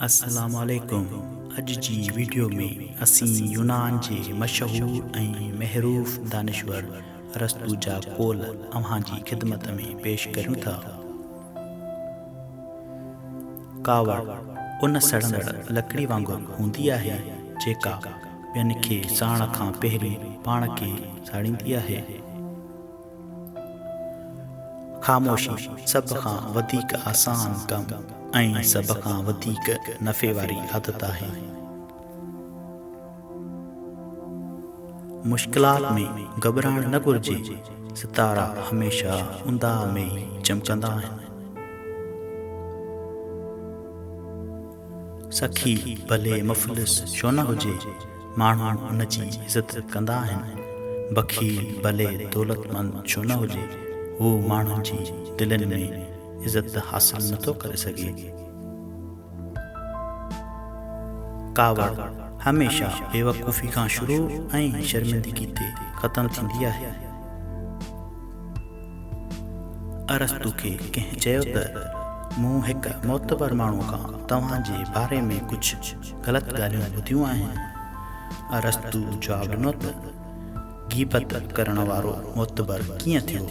अस्सलाम वालेकुम। अॼु जी वीडियो में असीं यूनान जे मशहूरु ऐं महरूफ़ दानिश्वर अरस्तू जा कौल अव्हां जी ख़िदमत में पेश कयूं था। कावड़ उन सड़ंदड़ लकड़ी वांगुरु हूंदी आहे जेका ॿियनि खे साण खां पहिरीं पाण खे साड़ींदी आहे। ख़ामोशी सभ खां वधीक आसान कमु ऐं सभ खां वधीक नफ़े वारी आदत आहे। मुश्किलात में घबराइण न घुरिजे। सितारा हमेशह ऊंदा में ई चमकंदा आहिनि। सखी भले मुफ़लिस छो न हुजे, माण्हू उन जी इज़त कंदा आहिनि। बख़ील भले दौलतमंद छो न हुजे, हू माण्हुनि जी दिलनि में इज़त हासिल नथो करे सघे। कावड़ हमेशह बेवकूफ़ी खां शुरू ऐं शर्मिंदगी ते ख़त्म थींदी आहे। अरस्तू खे कंहिं चयो त मूं हिकु मोतबर माण्हू खां तव्हां जे बारे में कुझु ग़लति ॻाल्हियूं ॿुधियूं आहिनि। अरस्तू जवाबु ॾिनो त गीबत करण वारो मोतबर कीअं थियो।